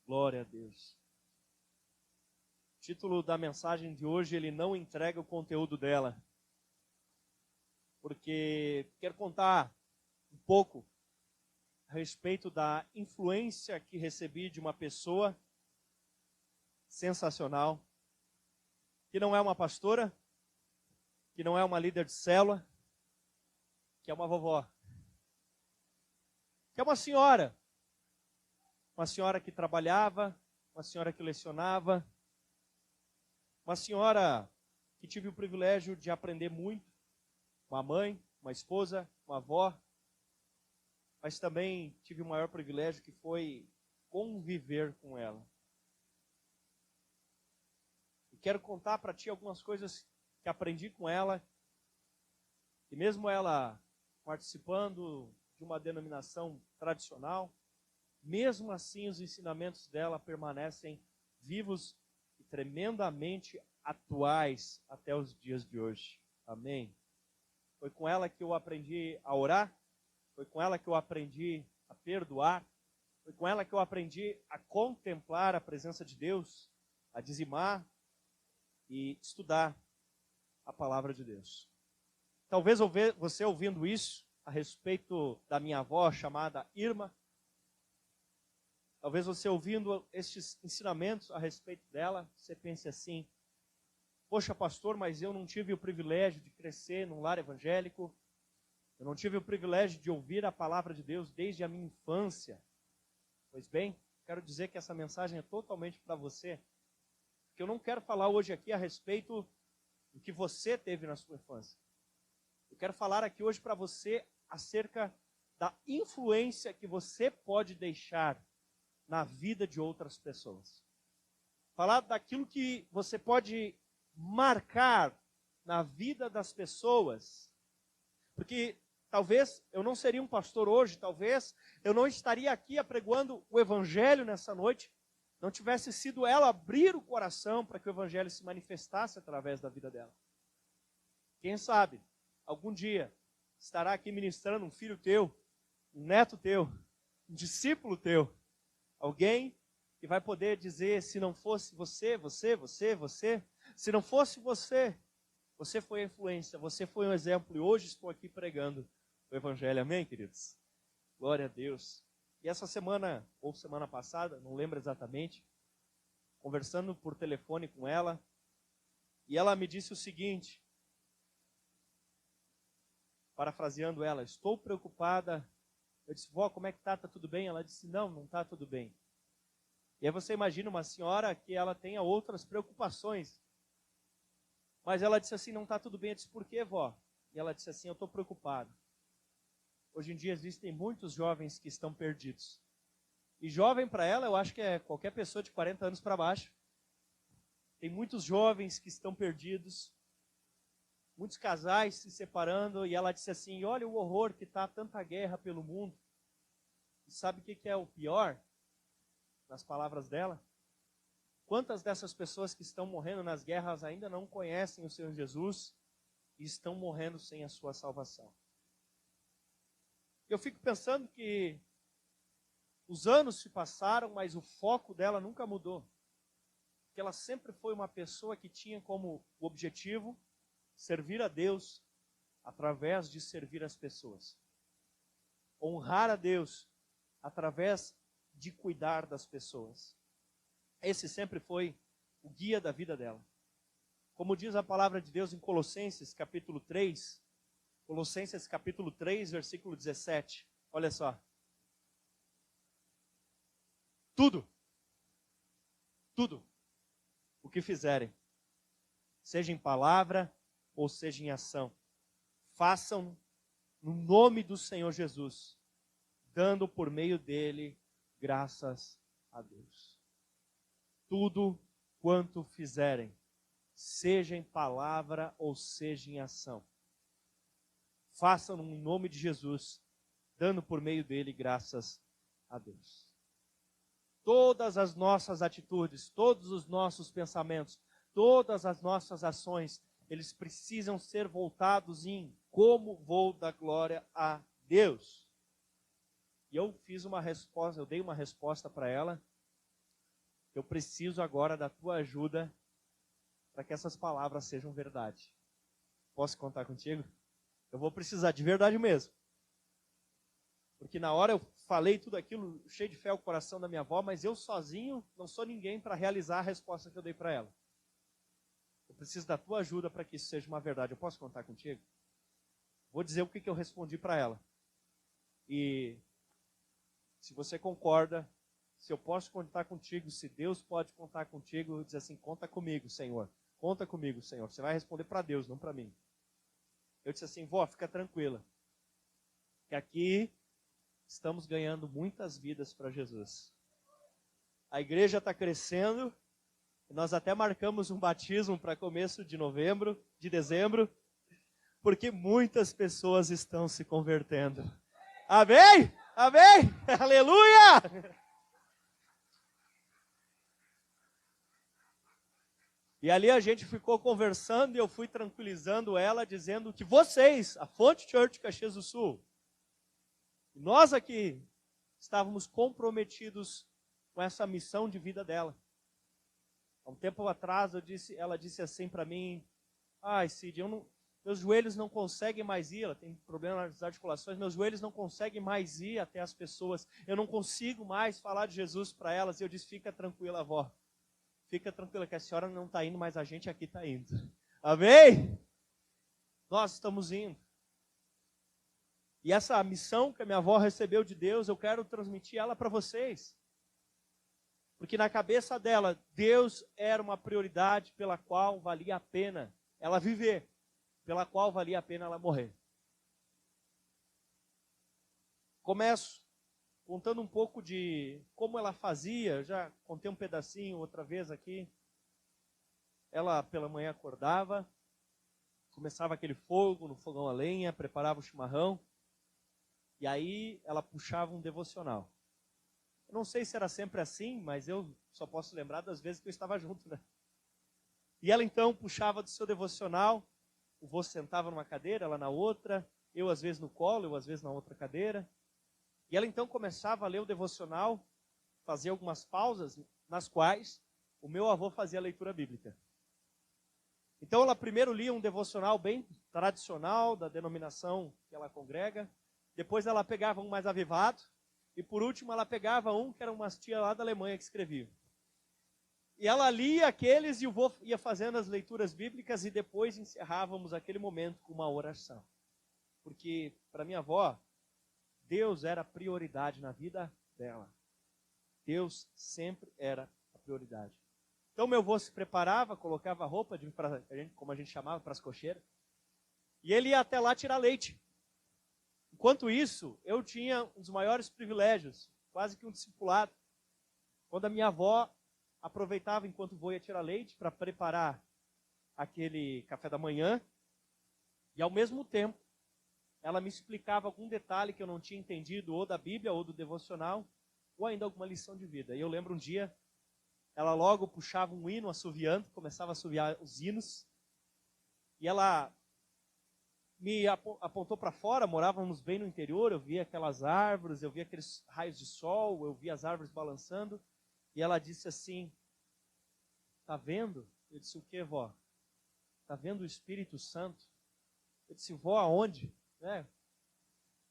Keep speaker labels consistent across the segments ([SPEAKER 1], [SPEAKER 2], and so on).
[SPEAKER 1] Glória a Deus. O título da mensagem de hoje, ele não entrega o conteúdo dela, porque quero contar um pouco a respeito da influência que recebi de uma pessoa sensacional, que não é uma pastora, que não é uma líder de célula, que é uma vovó, que é uma senhora que trabalhava, uma senhora que lecionava, uma senhora que tive o privilégio de aprender muito, uma mãe, uma esposa, uma avó, mas também tive o maior privilégio que foi conviver com ela. E quero contar para ti algumas coisas que aprendi com ela, e mesmo ela participando de uma denominação tradicional, mesmo assim os ensinamentos dela permanecem vivos e tremendamente atuais até os dias de hoje. Amém? Foi com ela que eu aprendi a orar, foi com ela que eu aprendi a perdoar, foi com ela que eu aprendi a contemplar a presença de Deus, a dizimar e estudar a palavra de Deus. Talvez você ouvindo isso a respeito da minha avó chamada Irma, talvez você ouvindo estes ensinamentos a respeito dela, você pense assim: poxa, pastor, mas eu não tive o privilégio de crescer num lar evangélico, eu não tive o privilégio de ouvir a palavra de Deus desde a minha infância. Pois bem, quero dizer que essa mensagem é totalmente para você, porque eu não quero falar hoje aqui a respeito do que você teve na sua infância. Eu quero falar aqui hoje para você acerca da influência que você pode deixar na vida de outras pessoas. Falar daquilo que você pode marcar na vida das pessoas. Porque talvez eu não seria um pastor hoje, talvez eu não estaria aqui apregoando o evangelho nessa noite, não tivesse sido ela abrir o coração para que o evangelho se manifestasse através da vida dela. Quem sabe, algum dia estará aqui ministrando um filho teu, um neto teu, um discípulo teu, alguém que vai poder dizer: se não fosse você, se não fosse você, você foi a influência, você foi um exemplo, e hoje estou aqui pregando o evangelho. Amém, queridos? Glória a Deus. E essa semana, ou semana passada, não lembro exatamente, conversando por telefone com ela, e ela me disse o seguinte, parafraseando ela: estou preocupada. Eu disse: vó, como é que tá? Tá tudo bem? Ela disse: não tá tudo bem. E aí você imagina uma senhora que ela tenha outras preocupações. Mas ela disse assim: não tá tudo bem. Eu disse: por quê, vó? E ela disse assim: eu estou preocupada. Hoje em dia existem muitos jovens que estão perdidos. E jovem para ela, eu acho que é qualquer pessoa de 40 anos para baixo. Tem muitos jovens que estão perdidos, muitos casais se separando, e ela disse assim: olha o horror que está, tanta guerra pelo mundo. E sabe o que é o pior? Nas palavras dela, quantas dessas pessoas que estão morrendo nas guerras ainda não conhecem o Senhor Jesus e estão morrendo sem a sua salvação? Eu fico pensando que os anos se passaram, mas o foco dela nunca mudou. Porque ela sempre foi uma pessoa que tinha como objetivo servir a Deus através de servir as pessoas. Honrar a Deus através de cuidar das pessoas. Esse sempre foi o guia da vida dela. Como diz a palavra de Deus em Colossenses capítulo 3, versículo 17. Olha só. Tudo o que fizerem, seja em palavra ou seja em ação, façam no nome do Senhor Jesus, dando por meio dele graças a Deus. Tudo quanto fizerem, seja em palavra ou seja em ação, façam no nome de Jesus, dando por meio dele graças a Deus. Todas as nossas atitudes, todos os nossos pensamentos, todas as nossas ações, eles precisam ser voltados em como vou dar glória a Deus. E eu dei uma resposta para ela, eu preciso agora da tua ajuda para que essas palavras sejam verdade. Posso contar contigo? Eu vou precisar de verdade mesmo. Porque na hora eu falei tudo aquilo, cheio de fé ao coração da minha avó, mas eu sozinho não sou ninguém para realizar a resposta que eu dei para ela. Eu preciso da tua ajuda para que isso seja uma verdade. Eu posso contar contigo? Vou dizer o que eu respondi para ela. E se você concorda, se eu posso contar contigo, se Deus pode contar contigo, diz assim, conta comigo, Senhor. Conta comigo, Senhor. Você vai responder para Deus, não para mim. Eu disse assim, vó, fica tranquila. Que aqui estamos ganhando muitas vidas para Jesus. A igreja está crescendo. Nós até marcamos um batismo para começo de dezembro, porque muitas pessoas estão se convertendo. Amém? Amém? Aleluia! E ali a gente ficou conversando e eu fui tranquilizando ela, dizendo que vocês, a Fonte Church Caxias do Sul, nós aqui estávamos comprometidos com essa missão de vida dela. Há um tempo atrás ela disse assim para mim, Cid, meus joelhos não conseguem mais ir, ela tem problema nas articulações, meus joelhos não conseguem mais ir até as pessoas, eu não consigo mais falar de Jesus para elas. E eu disse, fica tranquila, avó. Fica tranquila que a senhora não está indo, mas a gente aqui está indo. Amém? Nós estamos indo. E essa missão que a minha avó recebeu de Deus, eu quero transmitir ela para vocês. Porque na cabeça dela, Deus era uma prioridade pela qual valia a pena ela viver, pela qual valia a pena ela morrer. Começo contando um pouco de como ela fazia. Eu já contei um pedacinho outra vez aqui. Ela pela manhã acordava, começava aquele fogo no fogão a lenha, preparava o chimarrão, e aí ela puxava um devocional. Eu não sei se era sempre assim, mas eu só posso lembrar das vezes que eu estava junto, né? E ela então puxava do seu devocional, o vô sentava numa cadeira, ela na outra, eu às vezes no colo, eu às vezes na outra cadeira. E ela então começava a ler o devocional, fazia algumas pausas, nas quais o meu avô fazia a leitura bíblica. Então ela primeiro lia um devocional bem tradicional, da denominação que ela congrega, depois ela pegava um mais avivado, e por último ela pegava um que era umas tia lá da Alemanha que escreviam. E ela lia aqueles e o vô ia fazendo as leituras bíblicas e depois encerrávamos aquele momento com uma oração. Porque para minha avó, Deus era a prioridade na vida dela. Deus sempre era a prioridade. Então meu avô se preparava, colocava a roupa, como a gente chamava, para as cocheiras, e ele ia até lá tirar leite. Enquanto isso, eu tinha um dos maiores privilégios, quase que um discipulado, quando a minha avó aproveitava enquanto o vô ia tirar leite para preparar aquele café da manhã, e ao mesmo tempo, ela me explicava algum detalhe que eu não tinha entendido, ou da Bíblia, ou do devocional, ou ainda alguma lição de vida. E eu lembro um dia, ela logo puxava um hino assoviando, começava a assoviar os hinos, e ela me apontou para fora, morávamos bem no interior, eu via aquelas árvores, eu via aqueles raios de sol, eu via as árvores balançando, e ela disse assim, tá vendo? Eu disse, o que, vó? Tá vendo o Espírito Santo? Eu disse, vó, aonde? Né?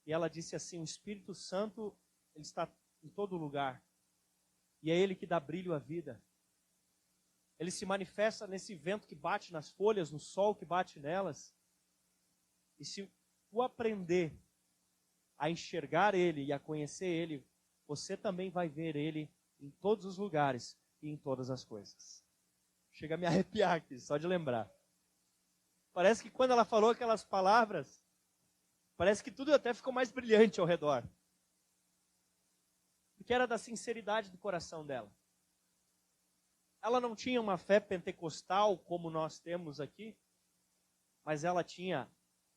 [SPEAKER 1] E ela disse assim, o Espírito Santo, ele está em todo lugar. E é ele que dá brilho à vida. Ele se manifesta nesse vento que bate nas folhas, no sol que bate nelas. E se tu aprender a enxergar ele e a conhecer ele, você também vai ver ele em todos os lugares e em todas as coisas. Chega a me arrepiar aqui, só de lembrar. Parece que quando ela falou aquelas palavras, parece que tudo até ficou mais brilhante ao redor. Porque era da sinceridade do coração dela. Ela não tinha uma fé pentecostal como nós temos aqui, mas ela tinha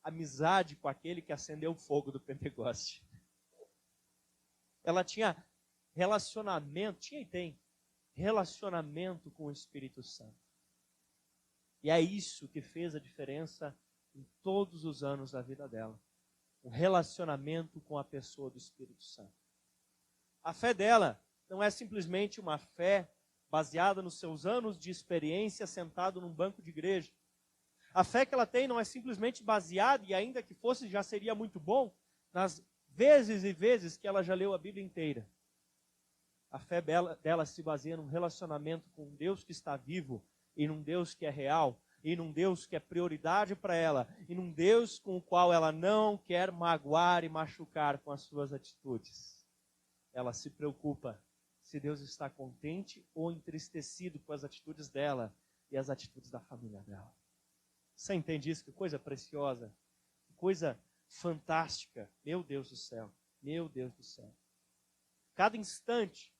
[SPEAKER 1] amizade com aquele que acendeu o fogo do Pentecoste. Ela tinha relacionamento, tinha e tem, relacionamento com o Espírito Santo. E é isso que fez a diferença em todos os anos da vida dela. O relacionamento com a pessoa do Espírito Santo. A fé dela não é simplesmente uma fé baseada nos seus anos de experiência sentado num banco de igreja. A fé que ela tem não é simplesmente baseada, e ainda que fosse já seria muito bom, nas vezes e vezes que ela já leu a Bíblia inteira. A fé dela se baseia num relacionamento com um Deus que está vivo, e num Deus que é real, e num Deus que é prioridade para ela, e num Deus com o qual ela não quer magoar e machucar com as suas atitudes. Ela se preocupa se Deus está contente ou entristecido com as atitudes dela e as atitudes da família dela. Você entende isso? Que coisa preciosa, que coisa fantástica. Meu Deus do céu, meu Deus do céu. Cada instante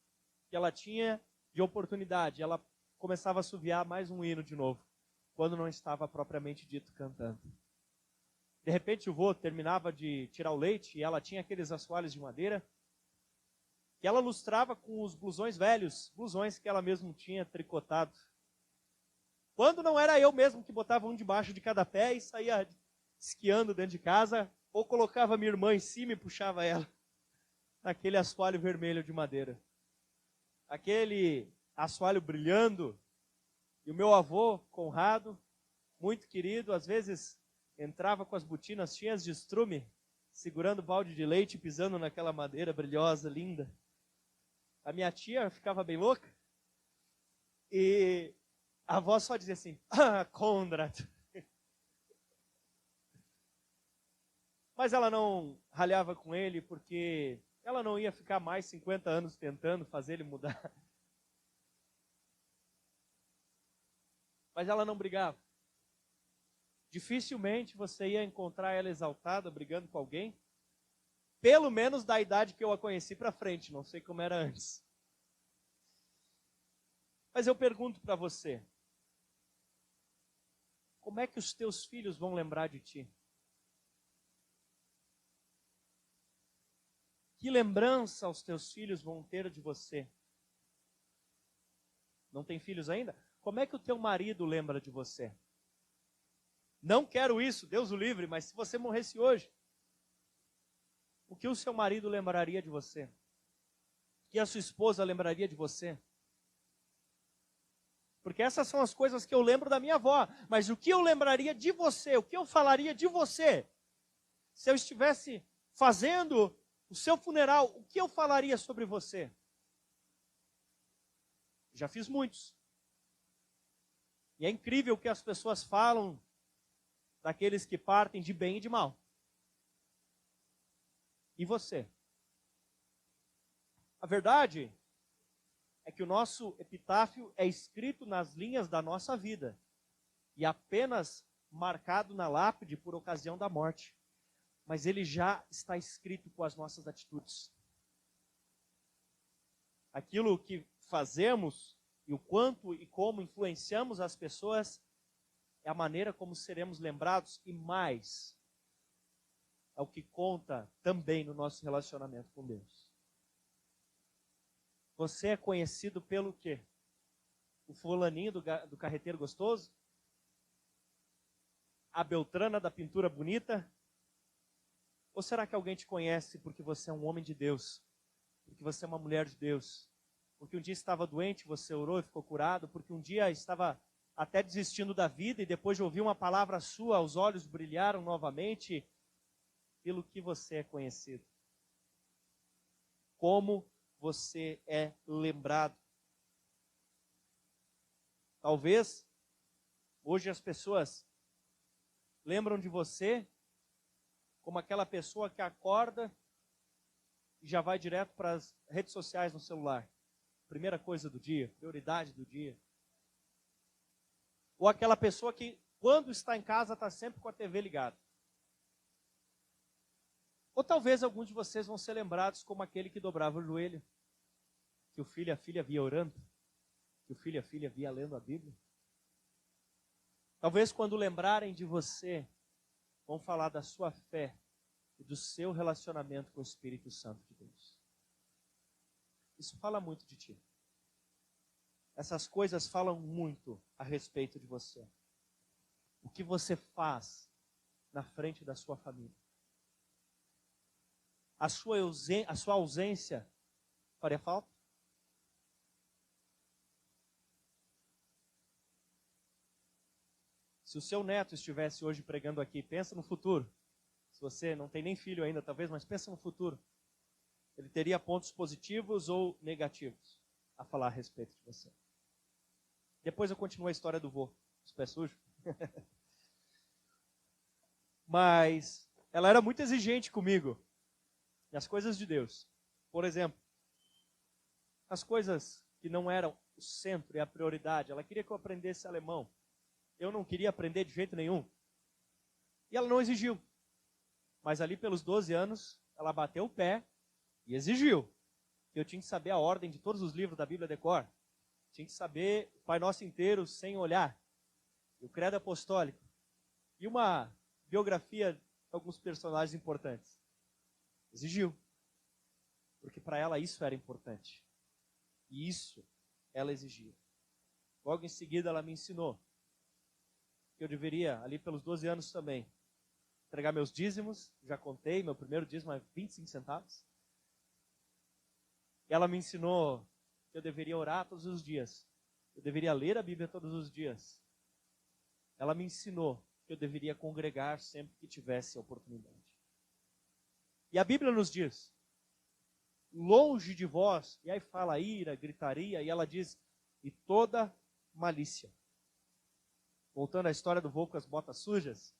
[SPEAKER 1] que ela tinha de oportunidade, ela começava a assoviar mais um hino de novo, quando não estava propriamente dito cantando. De repente o vô terminava de tirar o leite e ela tinha aqueles assoalhos de madeira que ela lustrava com os blusões velhos, blusões que ela mesma tinha tricotado. Quando não era eu mesmo que botava um debaixo de cada pé e saía esquiando dentro de casa, ou colocava minha irmã em cima e puxava ela naquele assoalho vermelho de madeira. Aquele assoalho brilhando, e o meu avô, Conrado, muito querido, às vezes entrava com as botinas cheias de estrume, segurando o balde de leite, pisando naquela madeira brilhosa, linda. A minha tia ficava bem louca, e a avó só dizia assim, Conrad. Mas ela não ralhava com ele, porque ela não ia ficar mais 50 anos tentando fazer ele mudar. Mas ela não brigava. Dificilmente você ia encontrar ela exaltada, brigando com alguém, pelo menos da idade que eu a conheci para frente, não sei como era antes. Mas eu pergunto para você, como é que os teus filhos vão lembrar de ti? Que lembrança os teus filhos vão ter de você? Não tem filhos ainda? Como é que o teu marido lembra de você? Não quero isso, Deus o livre, mas se você morresse hoje, o que o seu marido lembraria de você? O que a sua esposa lembraria de você? Porque essas são as coisas que eu lembro da minha avó, mas o que eu lembraria de você? O que eu falaria de você? Se eu estivesse fazendo o seu funeral, o que eu falaria sobre você? Já fiz muitos. E é incrível o que as pessoas falam daqueles que partem de bem e de mal. E você? A verdade é que o nosso epitáfio é escrito nas linhas da nossa vida e apenas marcado na lápide por ocasião da morte. Mas ele já está escrito com as nossas atitudes. Aquilo que fazemos e o quanto e como influenciamos as pessoas é a maneira como seremos lembrados, e mais, é o que conta também no nosso relacionamento com Deus. Você é conhecido pelo quê? O fulaninho do carreteiro gostoso? A Beltrana da pintura bonita? Ou será que alguém te conhece porque você é um homem de Deus? Porque você é uma mulher de Deus? Porque um dia estava doente, você orou e ficou curado? Porque um dia estava até desistindo da vida e depois de ouvir uma palavra sua, os olhos brilharam novamente? Pelo que você é conhecido? Como você é lembrado? Talvez hoje as pessoas lembram de você como aquela pessoa que acorda e já vai direto para as redes sociais no celular. Primeira coisa do dia, prioridade do dia. Ou aquela pessoa que, quando está em casa, está sempre com a TV ligada. Ou talvez alguns de vocês vão ser lembrados como aquele que dobrava o joelho, que o filho e a filha via orando, que o filho e a filha via lendo a Bíblia. Talvez quando lembrarem de você, vão falar da sua fé e do seu relacionamento com o Espírito Santo de Deus. Isso fala muito de ti. Essas coisas falam muito a respeito de você. O que você faz na frente da sua família. A sua ausência faria falta? Se o seu neto estivesse hoje pregando aqui, pensa no futuro. Se você não tem nem filho ainda, talvez, mas pensa no futuro. Ele teria pontos positivos ou negativos a falar a respeito de você. Depois eu continuo a história do vô, os pés sujos. Mas ela era muito exigente comigo. E as coisas de Deus. Por exemplo, as coisas que não eram o centro e a prioridade. Ela queria que eu aprendesse alemão. Eu não queria aprender de jeito nenhum. E ela não exigiu. Mas ali pelos 12 anos, ela bateu o pé e exigiu que eu tinha que saber a ordem de todos os livros da Bíblia de cor. Tinha que saber o Pai Nosso inteiro sem olhar. O Credo Apostólico. E uma biografia de alguns personagens importantes. Exigiu. Porque para ela isso era importante. E isso ela exigia. Logo em seguida ela me ensinou que eu deveria, ali pelos 12 anos também, entregar meus dízimos. Já contei, meu primeiro dízimo é 25 centavos. E ela me ensinou que eu deveria orar todos os dias. Eu deveria ler a Bíblia todos os dias. Ela me ensinou que eu deveria congregar sempre que tivesse a oportunidade. E a Bíblia nos diz, longe de vós, e aí fala ira, gritaria, e ela diz, e toda malícia. Voltando à história do vô com as botas sujas,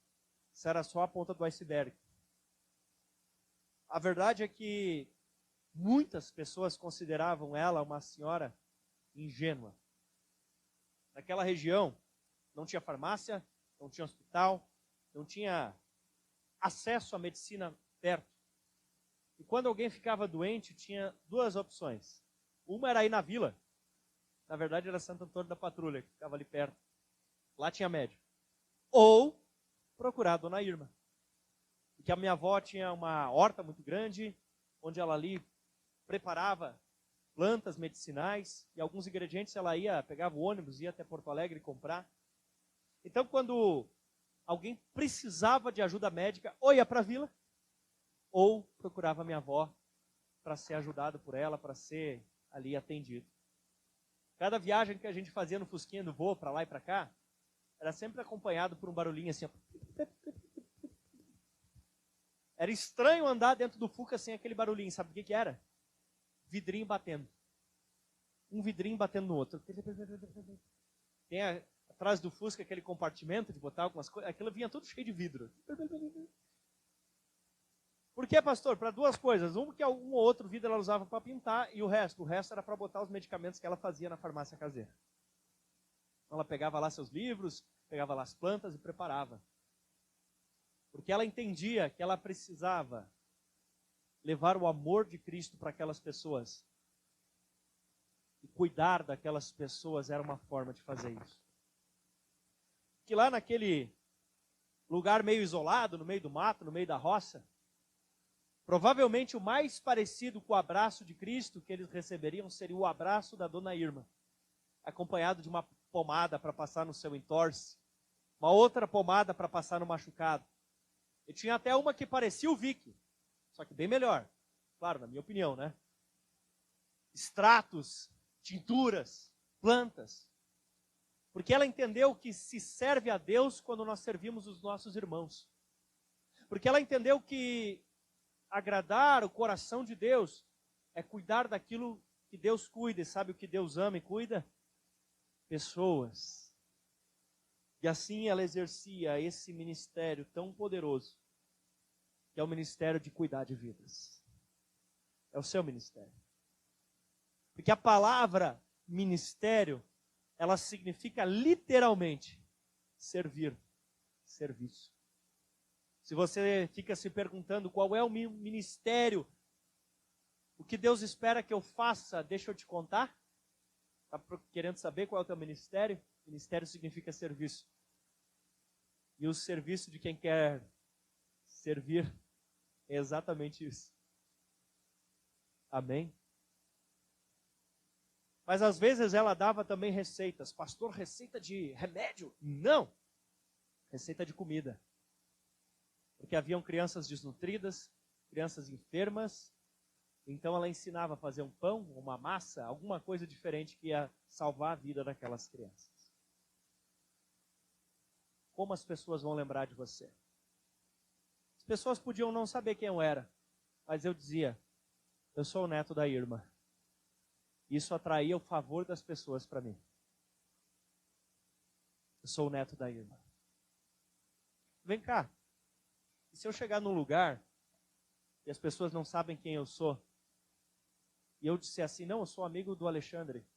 [SPEAKER 1] isso era só a ponta do iceberg. A verdade é que muitas pessoas consideravam ela uma senhora ingênua. Naquela região, não tinha farmácia, não tinha hospital, não tinha acesso à medicina perto. E quando alguém ficava doente, tinha duas opções. Uma era ir na vila. Na verdade, era Santo Antônio da Patrulha, que ficava ali perto. Lá tinha médico. Ou procurar a Dona Irma. Porque a minha avó tinha uma horta muito grande, onde ela ali preparava plantas medicinais, e alguns ingredientes ela pegava o ônibus, ia até Porto Alegre comprar. Então, quando alguém precisava de ajuda médica, ou ia para a vila, ou procurava a minha avó para ser ajudado por ela, para ser ali atendido. Cada viagem que a gente fazia no Fusquinha do vô, para lá e para cá, era sempre acompanhado por um barulhinho assim. Ó. Era estranho andar dentro do Fuca sem aquele barulhinho. Sabe o que era? Vidrinho batendo. Um vidrinho batendo no outro. Tem atrás do Fusca aquele compartimento de botar algumas coisas. Aquilo vinha tudo cheio de vidro. Por que, pastor? Para duas coisas. Um, que um ou outro vidro ela usava para pintar, e o resto era para botar os medicamentos que ela fazia na farmácia caseira. Ela pegava lá seus livros, pegava lá as plantas e preparava. Porque ela entendia que ela precisava levar o amor de Cristo para aquelas pessoas. E cuidar daquelas pessoas era uma forma de fazer isso. Que lá naquele lugar meio isolado, no meio do mato, no meio da roça, provavelmente o mais parecido com o abraço de Cristo que eles receberiam seria o abraço da Dona Irma, acompanhado de uma pomada para passar no seu entorse, uma outra pomada para passar no machucado. E tinha até uma que parecia o Vic, só que bem melhor. Claro, na minha opinião, né? Extratos, tinturas, plantas. Porque ela entendeu que se serve a Deus quando nós servimos os nossos irmãos. Porque ela entendeu que agradar o coração de Deus é cuidar daquilo que Deus cuida. E sabe o que Deus ama e cuida? Pessoas. E assim ela exercia esse ministério tão poderoso, que é o ministério de cuidar de vidas. É o seu ministério. Porque a palavra ministério, ela significa literalmente servir, serviço. Se você fica se perguntando qual é o ministério, o que Deus espera que eu faça, deixa eu te contar. Está querendo saber qual é o teu ministério? Ministério significa serviço. E o serviço de quem quer servir é exatamente isso. Amém? Mas às vezes ela dava também receitas. Pastor, receita de remédio? Não! Receita de comida. Porque haviam crianças desnutridas, crianças enfermas. Então ela ensinava a fazer um pão, uma massa, alguma coisa diferente que ia salvar a vida daquelas crianças. como as pessoas vão lembrar de você. As pessoas podiam não saber quem eu era, mas eu dizia, eu sou o neto da Irma. Isso atraía o favor das pessoas para mim. Eu sou o neto da Irma. Vem cá, e se eu chegar num lugar e as pessoas não sabem quem eu sou, e eu disser assim, não, eu sou amigo do Alexandre,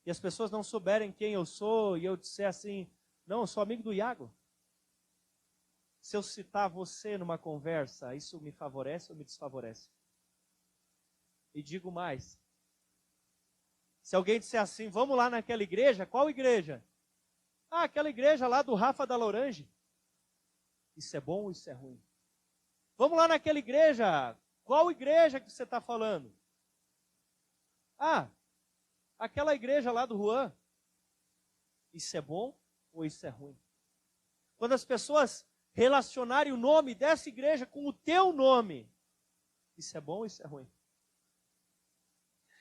[SPEAKER 1] e as pessoas não souberem quem eu sou, e eu disser assim, não, eu sou amigo do Iago. Se eu citar você numa conversa, isso me favorece ou me desfavorece? E digo mais, se alguém disser assim, vamos lá naquela igreja, qual igreja? Ah, aquela igreja lá do Rafa da Lorange. Isso é bom ou isso é ruim? Vamos lá naquela igreja, qual igreja que você está falando? Ah, aquela igreja lá do Juan. Isso é bom ou isso é ruim? Quando as pessoas relacionarem o nome dessa igreja com o teu nome, isso é bom ou isso é ruim?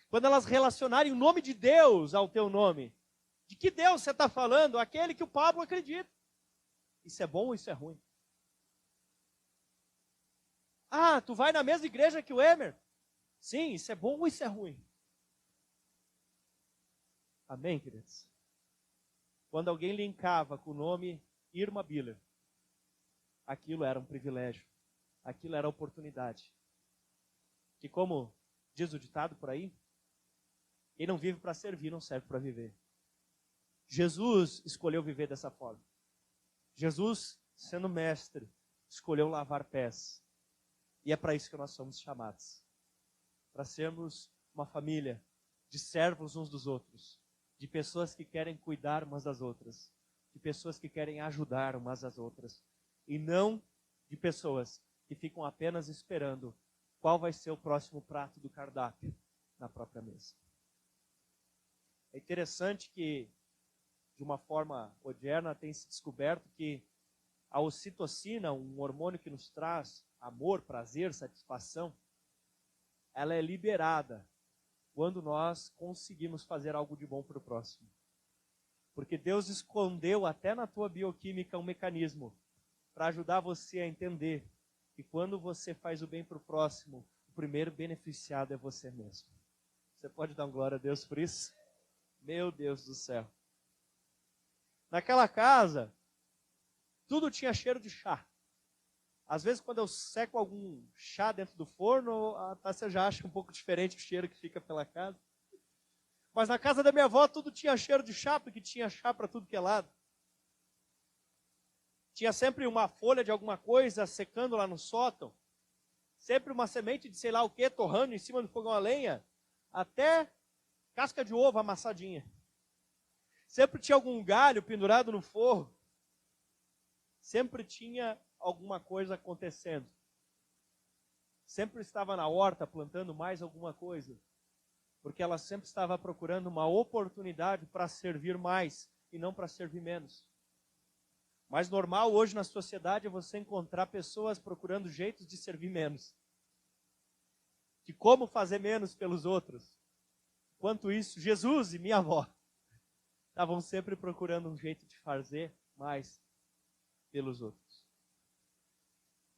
[SPEAKER 1] Quando elas relacionarem o nome de Deus ao teu nome, de que Deus você está falando? Aquele que o Pablo acredita. Isso é bom ou isso é ruim? Ah, tu vai na mesma igreja que o Emer? Sim, isso é bom ou isso é ruim? Amém, queridos? Quando alguém linkava com o nome Irma Biller, aquilo era um privilégio, aquilo era oportunidade. Que como diz o ditado por aí, quem não vive para servir não serve para viver. Jesus escolheu viver dessa forma. Jesus, sendo mestre, escolheu lavar pés. E é para isso que nós somos chamados. Para sermos uma família de servos uns dos outros, de pessoas que querem cuidar umas das outras, de pessoas que querem ajudar umas às outras, e não de pessoas que ficam apenas esperando qual vai ser o próximo prato do cardápio na própria mesa. É interessante que, de uma forma moderna, tem se descoberto que a ocitocina, um hormônio que nos traz amor, prazer, satisfação, ela é liberada quando nós conseguimos fazer algo de bom para o próximo. Porque Deus escondeu até na tua bioquímica um mecanismo para ajudar você a entender que quando você faz o bem para o próximo, o primeiro beneficiado é você mesmo. Você pode dar uma glória a Deus por isso? Meu Deus do céu. Naquela casa, tudo tinha cheiro de chá. Às vezes, quando eu seco algum chá dentro do forno, a Tássia já acha um pouco diferente o cheiro que fica pela casa. Mas na casa da minha avó, tudo tinha cheiro de chá, porque tinha chá para tudo que é lado. Tinha sempre uma folha de alguma coisa secando lá no sótão. Sempre uma semente de sei lá o que, torrando em cima do fogão a lenha. Até casca de ovo amassadinha. Sempre tinha algum galho pendurado no forro. Sempre tinha alguma coisa acontecendo. Sempre estava na horta plantando mais alguma coisa. Porque ela sempre estava procurando uma oportunidade para servir mais e não para servir menos. Mas normal hoje na sociedade é você encontrar pessoas procurando jeitos de servir menos. De como fazer menos pelos outros. Enquanto isso, Jesus e minha avó estavam sempre procurando um jeito de fazer mais pelos outros.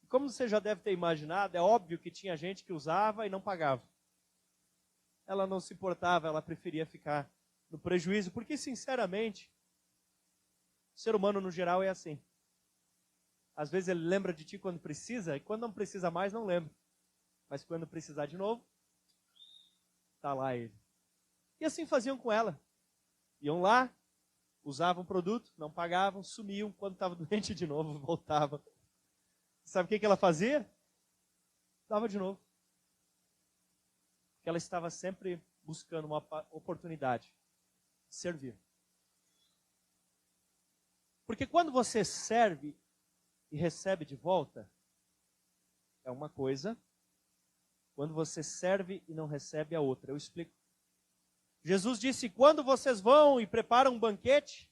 [SPEAKER 1] E como você já deve ter imaginado, é óbvio que tinha gente que usava e não pagava. Ela não se importava, ela preferia ficar no prejuízo, porque sinceramente, o ser humano no geral é assim. Às vezes ele lembra de ti quando precisa, e quando não precisa mais, não lembra. Mas quando precisar de novo, está lá ele. E assim faziam com ela. Iam lá, usavam o produto, não pagavam, sumiam, quando estava doente de novo, voltavam. Sabe o que ela fazia? Dava de novo. Porque ela estava sempre buscando uma oportunidade de servir. Porque quando você serve e recebe de volta, é uma coisa. Quando você serve e não recebe, é outra. Eu explico. Jesus disse, quando vocês vão e preparam um banquete,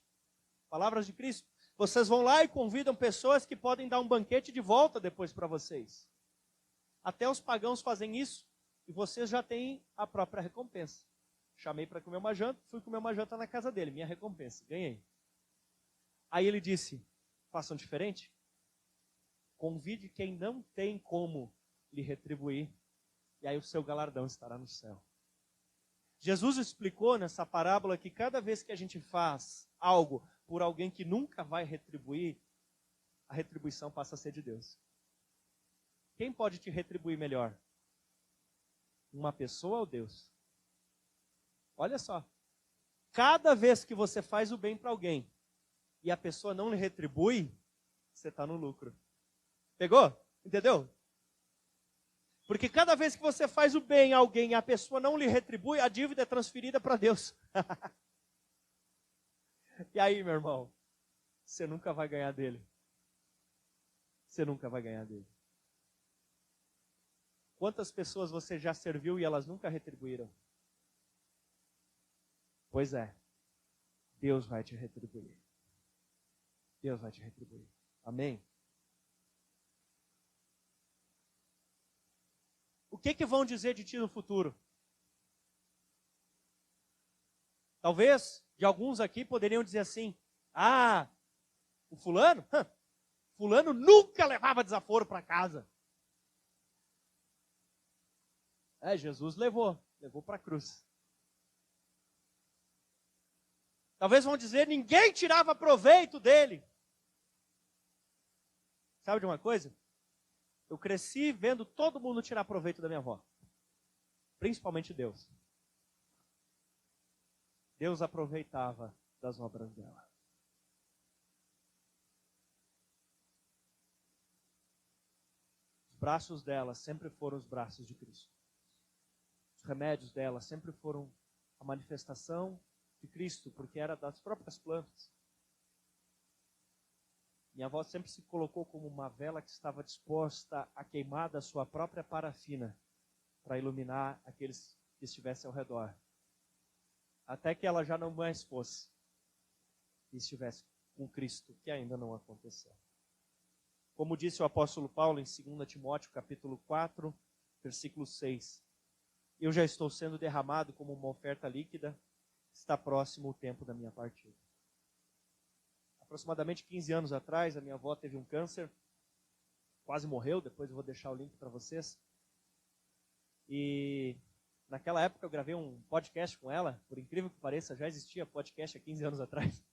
[SPEAKER 1] palavras de Cristo, vocês vão lá e convidam pessoas que podem dar um banquete de volta depois para vocês. Até os pagãos fazem isso e vocês já têm a própria recompensa. Chamei para comer uma janta, fui comer uma janta na casa dele, minha recompensa, ganhei. Aí ele disse, façam diferente. Convide quem não tem como lhe retribuir, e aí o seu galardão estará no céu. Jesus explicou nessa parábola que cada vez que a gente faz algo por alguém que nunca vai retribuir, a retribuição passa a ser de Deus. Quem pode te retribuir melhor? Uma pessoa ou Deus? Olha só. Cada vez que você faz o bem para alguém e a pessoa não lhe retribui, você está no lucro. Pegou? Entendeu? Porque cada vez que você faz o bem a alguém e a pessoa não lhe retribui, a dívida é transferida para Deus. E aí, meu irmão, você nunca vai ganhar dele. Você nunca vai ganhar dele. Quantas pessoas você já serviu e elas nunca retribuíram? Pois é, Deus vai te retribuir. Deus vai te retribuir. Amém? O que vão dizer de ti no futuro? Talvez, de alguns aqui, poderiam dizer assim, o fulano? Fulano nunca levava desaforo para casa. Jesus levou para a cruz. Talvez vão dizer, ninguém tirava proveito dele. Sabe de uma coisa? Eu cresci vendo todo mundo tirar proveito da minha avó. Principalmente Deus. Deus aproveitava das obras dela. Os braços dela sempre foram os braços de Cristo. Os remédios dela sempre foram a manifestação de Cristo, porque era das próprias plantas. Minha avó sempre se colocou como uma vela que estava disposta a queimar da sua própria parafina para iluminar aqueles que estivessem ao redor. Até que ela já não mais fosse e estivesse com Cristo, que ainda não aconteceu. Como disse o apóstolo Paulo em 2 Timóteo, capítulo 4, versículo 6. Eu já estou sendo derramado como uma oferta líquida, está próximo o tempo da minha partida. Aproximadamente 15 anos atrás, a minha avó teve um câncer, quase morreu, depois eu vou deixar o link para vocês. E naquela época eu gravei um podcast com ela, por incrível que pareça, já existia podcast há 15 anos atrás.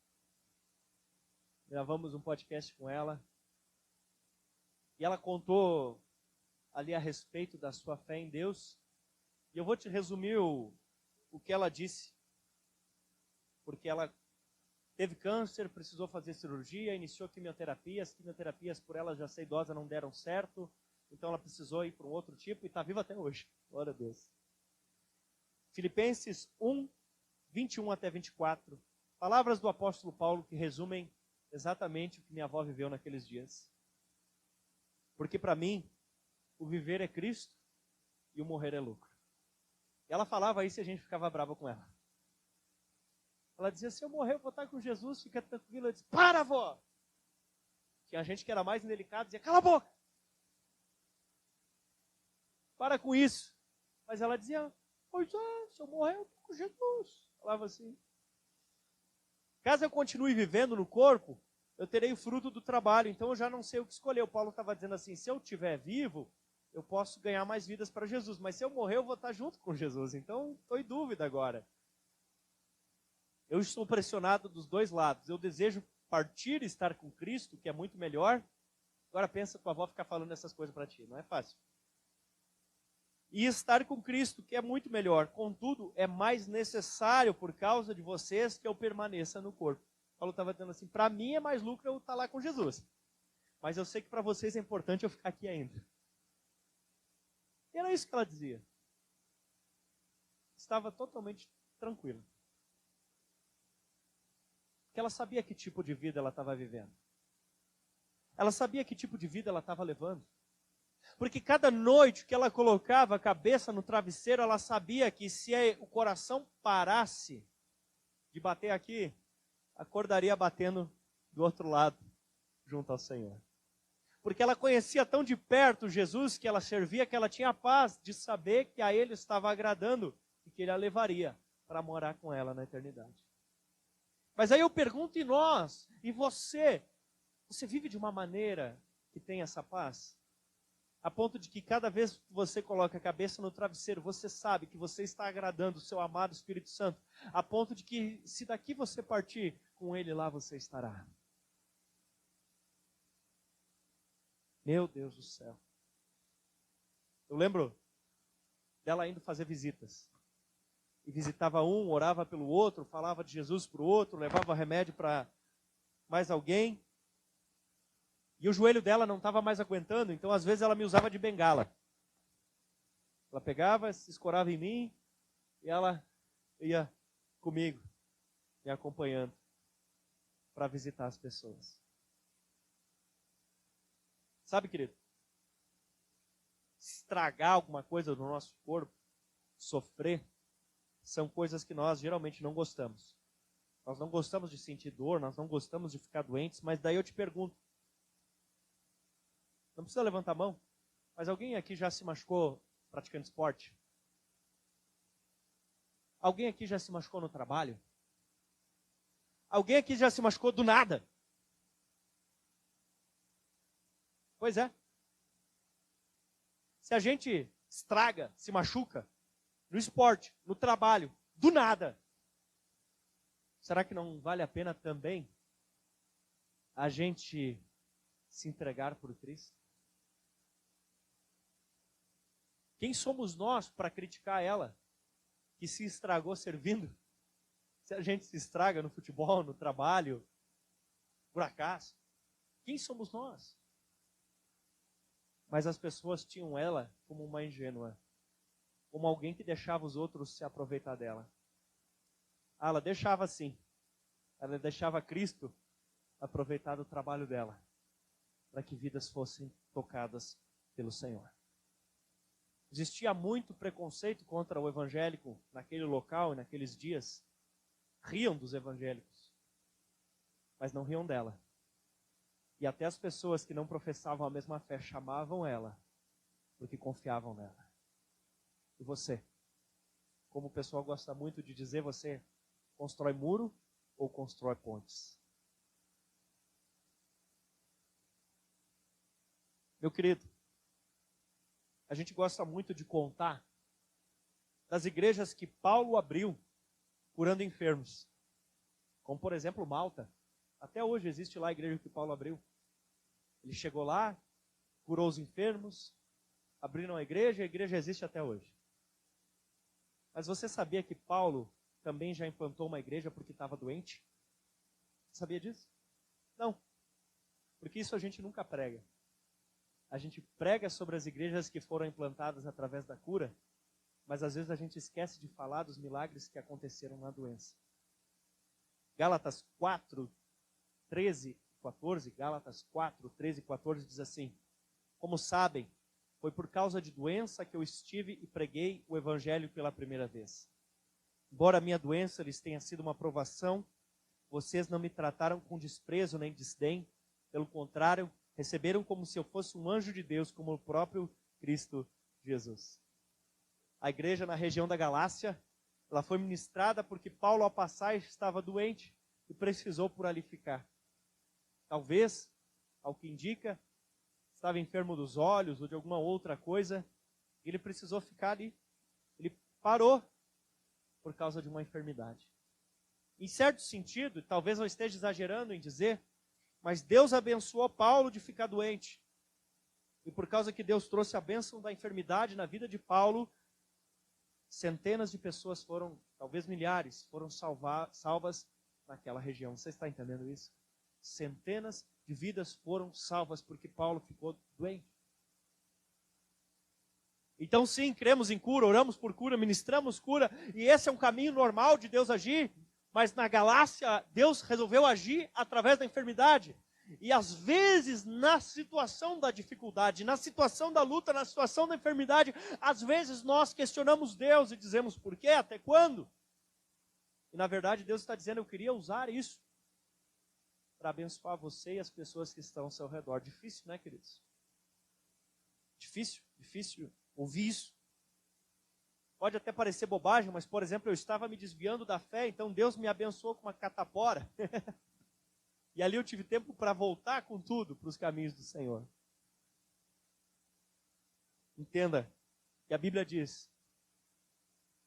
[SPEAKER 1] Gravamos um podcast com ela, e ela contou ali a respeito da sua fé em Deus, e eu vou te resumir o que ela disse, porque ela teve câncer, precisou fazer cirurgia, iniciou quimioterapia. As quimioterapias por ela já ser idosa não deram certo, então ela precisou ir para um outro tipo e está viva até hoje. Glória a Deus. Filipenses 1, 21 até 24. Palavras do apóstolo Paulo que resumem exatamente o que minha avó viveu naqueles dias. Porque para mim, o viver é Cristo e o morrer é lucro. E ela falava isso e a gente ficava brava com ela. Ela dizia, se eu morrer eu vou estar com Jesus, fica tranquila. Eu disse, para, avó! Tinha gente que era mais indelicada, dizia, cala a boca! Para com isso. Mas ela dizia, pois é, se eu morrer eu estou com Jesus. Falava assim. Caso eu continue vivendo no corpo, eu terei o fruto do trabalho, então eu já não sei o que escolher. O Paulo estava dizendo assim, se eu estiver vivo, eu posso ganhar mais vidas para Jesus, mas se eu morrer eu vou estar junto com Jesus, então estou em dúvida agora. Eu estou pressionado dos dois lados. Eu desejo partir e estar com Cristo, que é muito melhor. Agora pensa tua avó ficar falando essas coisas para ti. Não é fácil. E estar com Cristo, que é muito melhor. Contudo, é mais necessário por causa de vocês que eu permaneça no corpo. Paulo estava dizendo assim, para mim é mais lucro eu estar lá com Jesus. Mas eu sei que para vocês é importante eu ficar aqui ainda. E era isso que ela dizia. Estava totalmente tranquila. Porque ela sabia que tipo de vida ela estava vivendo. Ela sabia que tipo de vida ela estava levando. Porque cada noite que ela colocava a cabeça no travesseiro, ela sabia que se o coração parasse de bater aqui, acordaria batendo do outro lado, junto ao Senhor. Porque ela conhecia tão de perto Jesus que ela servia, que ela tinha a paz de saber que a Ele estava agradando e que Ele a levaria para morar com ela na eternidade. Mas aí eu pergunto, e nós? E você? Você vive de uma maneira que tem essa paz? A ponto de que cada vez que você coloca a cabeça no travesseiro, você sabe que você está agradando o seu amado Espírito Santo. A ponto de que se daqui você partir, com ele lá você estará. Meu Deus do céu. Eu lembro dela indo fazer visitas. E visitava um, orava pelo outro, falava de Jesus para o outro, levava remédio para mais alguém. E o joelho dela não estava mais aguentando, então às vezes ela me usava de bengala. Ela pegava, se escorava em mim, e ela ia comigo, me acompanhando, para visitar as pessoas. Sabe, querido? Estragar alguma coisa no nosso corpo, sofrer, são coisas que nós geralmente não gostamos. Nós não gostamos de sentir dor, nós não gostamos de ficar doentes, mas daí eu te pergunto, não precisa levantar a mão, mas alguém aqui já se machucou praticando esporte? Alguém aqui já se machucou no trabalho? Alguém aqui já se machucou do nada? Pois é. Se a gente estraga, se machuca, no esporte, no trabalho, do nada, será que não vale a pena também a gente se entregar por Cristo? Quem somos nós para criticar ela, que se estragou servindo? Se a gente se estraga no futebol, no trabalho, por acaso, quem somos nós? Mas as pessoas tinham ela como uma ingênua, como alguém que deixava os outros se aproveitar dela. Ela deixava assim, ela deixava Cristo aproveitar do trabalho dela, para que vidas fossem tocadas pelo Senhor. Existia muito preconceito contra o evangélico naquele local e naqueles dias. Riam dos evangélicos, mas não riam dela. E até as pessoas que não professavam a mesma fé chamavam ela, porque confiavam nela. E você? Como o pessoal gosta muito de dizer, você constrói muro ou constrói pontes? Meu querido, a gente gosta muito de contar das igrejas que Paulo abriu curando enfermos. Como, por exemplo, Malta. Até hoje existe lá a igreja que Paulo abriu. Ele chegou lá, curou os enfermos, abriram a igreja existe até hoje. Mas você sabia que Paulo também já implantou uma igreja porque estava doente? Sabia disso? Não. Porque isso a gente nunca prega. A gente prega sobre as igrejas que foram implantadas através da cura, mas às vezes a gente esquece de falar dos milagres que aconteceram na doença. Gálatas 4, 13 e 14, Gálatas 4, 13 e 14 diz assim: como sabem, foi por causa de doença que eu estive e preguei o evangelho pela primeira vez. Embora a minha doença lhes tenha sido uma provação, vocês não me trataram com desprezo nem desdém, pelo contrário, receberam como se eu fosse um anjo de Deus, como o próprio Cristo Jesus. A igreja na região da Galácia, ela foi ministrada porque Paulo, ao passar, estava doente e precisou por ali ficar. Talvez, ao que indica, estava enfermo dos olhos ou de alguma outra coisa, e ele precisou ficar ali. Ele parou por causa de uma enfermidade. Em certo sentido, talvez eu esteja exagerando em dizer, mas Deus abençoou Paulo de ficar doente. E por causa que Deus trouxe a bênção da enfermidade na vida de Paulo, centenas de pessoas foram, talvez milhares, foram salvas naquela região. Você está entendendo isso? Centenas de vidas foram salvas porque Paulo ficou doente. Então sim, cremos em cura, oramos por cura, ministramos cura, e esse é um caminho normal de Deus agir, mas na Galácia, Deus resolveu agir através da enfermidade. E às vezes, na situação da dificuldade, na situação da luta, na situação da enfermidade, às vezes nós questionamos Deus e dizemos por quê, até quando? E na verdade Deus está dizendo, eu queria usar isso para abençoar você e as pessoas que estão ao seu redor. Difícil, né, queridos? Difícil ouvir isso. Pode até parecer bobagem, mas, por exemplo, eu estava me desviando da fé, então Deus me abençoou com uma catapora. E ali eu tive tempo para voltar com tudo para os caminhos do Senhor. Entenda que a Bíblia diz: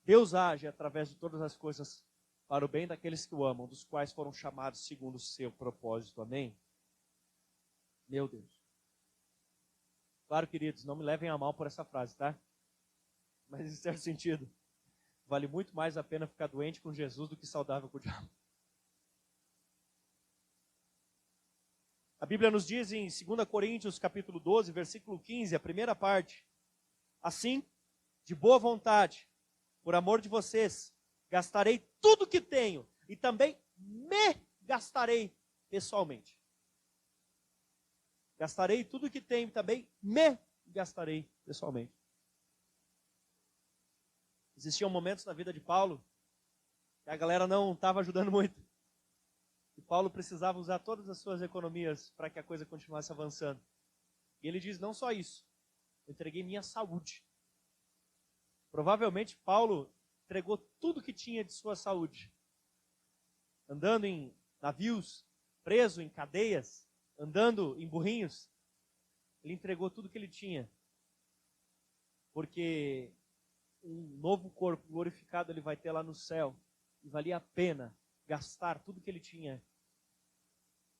[SPEAKER 1] Deus age através de todas as coisas para o bem daqueles que o amam, dos quais foram chamados segundo o seu propósito. Amém? Meu Deus. Claro, queridos, não me levem a mal por essa frase, tá? Mas em certo sentido, vale muito mais a pena ficar doente com Jesus do que saudável com o diabo. A Bíblia nos diz em 2 Coríntios capítulo 12, versículo 15, a primeira parte: assim, de boa vontade, por amor de vocês, gastarei tudo que tenho e também me gastarei pessoalmente. Gastarei tudo que tenho e também me gastarei pessoalmente. Existiam momentos na vida de Paulo que a galera não estava ajudando muito. E Paulo precisava usar todas as suas economias para que a coisa continuasse avançando. E ele diz: não só isso, eu entreguei minha saúde. Provavelmente Paulo entregou tudo que tinha de sua saúde. Andando em navios, preso em cadeias, andando em burrinhos. Ele entregou tudo que ele tinha. Porque um novo corpo glorificado ele vai ter lá no céu. E valia a pena gastar tudo que ele tinha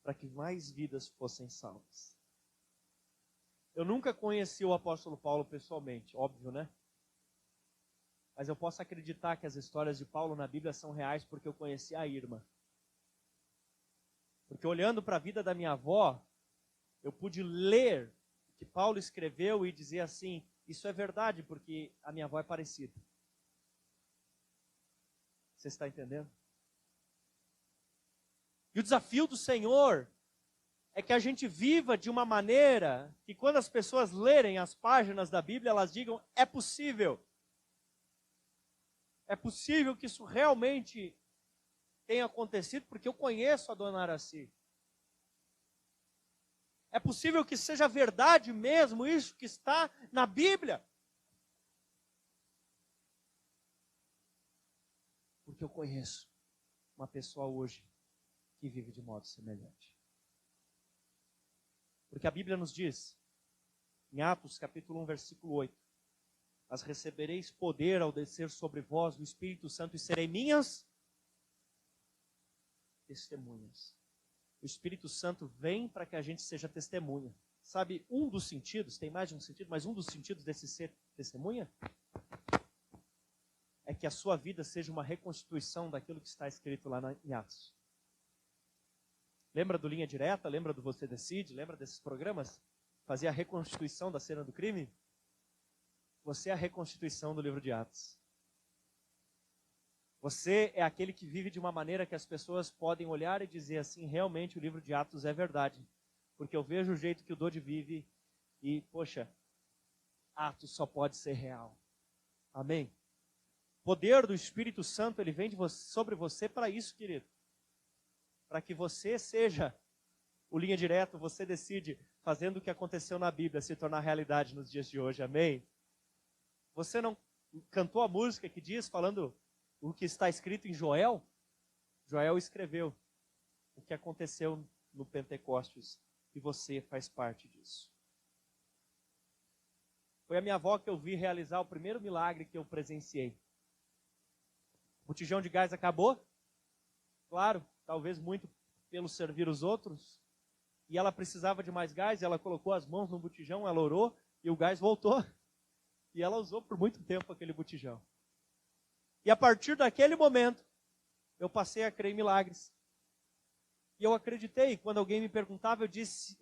[SPEAKER 1] para que mais vidas fossem salvas. Eu nunca conheci o apóstolo Paulo pessoalmente, óbvio, né? Mas eu posso acreditar que as histórias de Paulo na Bíblia são reais porque eu conheci a Irma. Porque olhando para a vida da minha avó, eu pude ler o que Paulo escreveu e dizer assim: isso é verdade, porque a minha avó é parecida. Você está entendendo? E o desafio do Senhor é que a gente viva de uma maneira que quando as pessoas lerem as páginas da Bíblia, elas digam: é possível. É possível que isso realmente tenha acontecido, porque eu conheço a dona Araci. É possível que seja verdade mesmo isso que está na Bíblia. Porque eu conheço uma pessoa hoje que vive de modo semelhante. Porque a Bíblia nos diz, em Atos capítulo 1, versículo 8, mas recebereis poder ao descer sobre vós o Espírito Santo e serei minhas testemunhas. O Espírito Santo vem para que a gente seja testemunha. Sabe, um dos sentidos, tem mais de um sentido, mas um dos sentidos desse ser testemunha é que a sua vida seja uma reconstituição daquilo que está escrito lá em Atos. Lembra do Linha Direta? Lembra do Você Decide? Lembra desses programas? Fazia a reconstituição da cena do crime? Você é a reconstituição do livro de Atos. Você é aquele que vive de uma maneira que as pessoas podem olhar e dizer assim: realmente o livro de Atos é verdade. Porque eu vejo o jeito que o Dodi vive e, poxa, Atos só pode ser real. Amém? O poder do Espírito Santo, ele vem sobre você para isso, querido. Para que você seja o Linha Direta, você decide, fazendo o que aconteceu na Bíblia, se tornar realidade nos dias de hoje. Amém? Você não cantou a música que diz, falando o que está escrito em Joel? Joel escreveu o que aconteceu no Pentecostes e você faz parte disso. Foi a minha avó que eu vi realizar o primeiro milagre que eu presenciei. O botijão de gás acabou? Claro, talvez muito pelo servir os outros. E ela precisava de mais gás, ela colocou as mãos no botijão, ela orou e o gás voltou. E ela usou por muito tempo aquele botijão. E a partir daquele momento, eu passei a crer em milagres. E eu acreditei. Quando alguém me perguntava, eu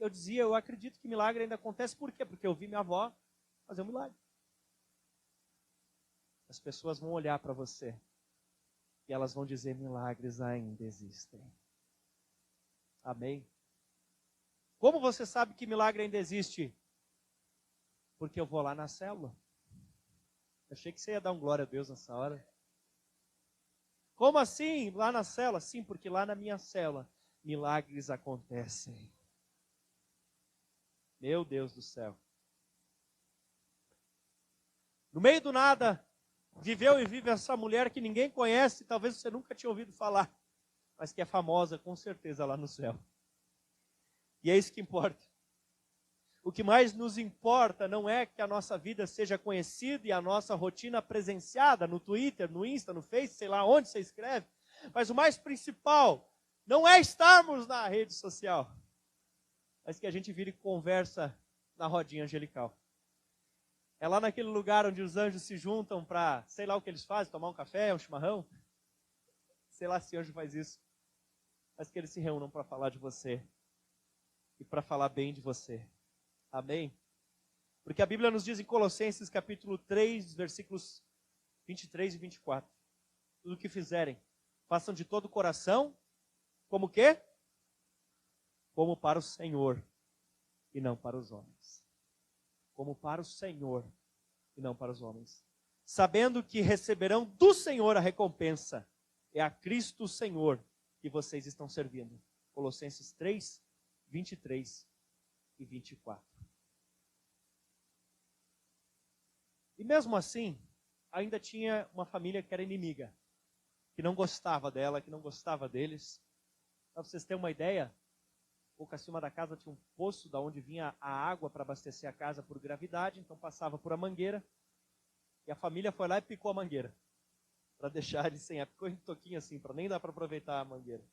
[SPEAKER 1] dizia, eu acredito que milagre ainda acontece. Por quê? Porque eu vi minha avó fazer um milagre. As pessoas vão olhar para você e elas vão dizer: milagres ainda existem. Amém? Como você sabe que milagre ainda existe? Porque eu vou lá na célula. Achei que você ia dar um glória a Deus nessa hora. Como assim? Lá na célula? Sim, porque lá na minha célula, milagres acontecem. Meu Deus do céu. No meio do nada, viveu e vive essa mulher que ninguém conhece, talvez você nunca tinha ouvido falar, mas que é famosa com certeza lá no céu. E é isso que importa. O que mais nos importa não é que a nossa vida seja conhecida e a nossa rotina presenciada no Twitter, no Insta, no Face, sei lá onde você escreve, mas o mais principal não é estarmos na rede social, mas que a gente vire conversa na rodinha angelical. É lá naquele lugar onde os anjos se juntam para, sei lá o que eles fazem, tomar um café, um chimarrão. Sei lá se anjo faz isso. Mas que eles se reúnam para falar de você e para falar bem de você. Amém? Porque a Bíblia nos diz em Colossenses capítulo 3, versículos 23 e 24. Tudo o que fizerem, façam de todo o coração, como o quê? Como para o Senhor e não para os homens. Como para o Senhor e não para os homens. Sabendo que receberão do Senhor a recompensa. É a Cristo Senhor que vocês estão servindo. Colossenses 3, 23 e 24. E mesmo assim, ainda tinha uma família que era inimiga. Que não gostava dela, que não gostava deles. Para vocês terem uma ideia, pouco acima da casa tinha um poço da onde vinha a água para abastecer a casa por gravidade, então passava por a mangueira, e a família foi lá e picou a mangueira, para deixar ele sem água. Ficou em toquinho assim, para nem dar para aproveitar a mangueira.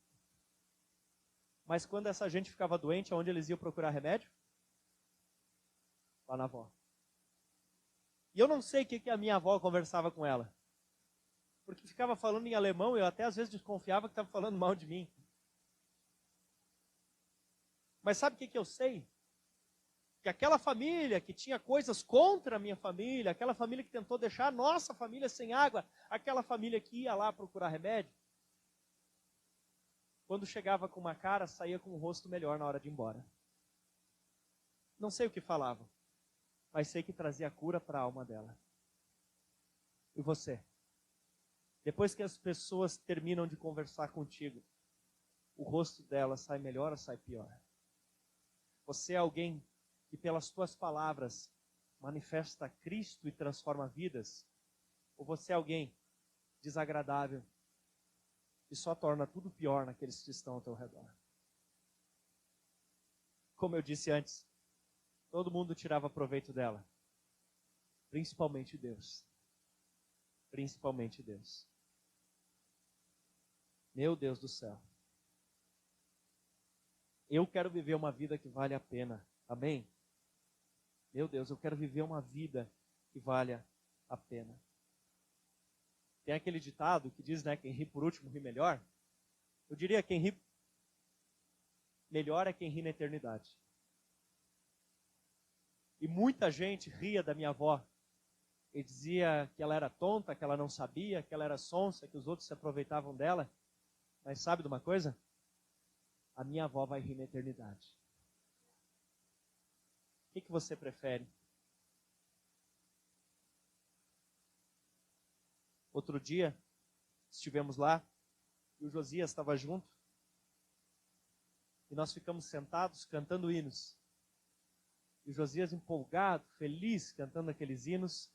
[SPEAKER 1] Mas quando essa gente ficava doente, aonde eles iam procurar remédio? Lá na avó. E eu não sei o que a minha avó conversava com ela, porque ficava falando em alemão, e eu até às vezes desconfiava que estava falando mal de mim. Mas sabe o que eu sei? Que aquela família que tinha coisas contra a minha família, aquela família que tentou deixar a nossa família sem água, aquela família que ia lá procurar remédio, quando chegava com uma cara, saía com um rosto melhor na hora de ir embora. Não sei o que falava, mas sei que trazia cura para a alma dela. E você? Depois que as pessoas terminam de conversar contigo, o rosto dela sai melhor ou sai pior? Você é alguém que pelas tuas palavras manifesta Cristo e transforma vidas? Ou você é alguém desagradável e só torna tudo pior naqueles que estão ao teu redor? Como eu disse antes, todo mundo tirava proveito dela. Principalmente Deus. Principalmente Deus. Meu Deus do céu. Eu quero viver uma vida que vale a pena. Amém? Meu Deus, eu quero viver uma vida que valha a pena. Tem aquele ditado que diz, né, quem ri por último ri melhor. Eu diria quem ri melhor é quem ri na eternidade. E muita gente ria da minha avó. E dizia que ela era tonta, que ela não sabia, que ela era sonsa, que os outros se aproveitavam dela. Mas sabe de uma coisa? A minha avó vai rir na eternidade. O que você prefere? Outro dia, estivemos lá, e o Josias estava junto, e nós ficamos sentados cantando hinos. E o Josias empolgado, feliz, cantando aqueles hinos,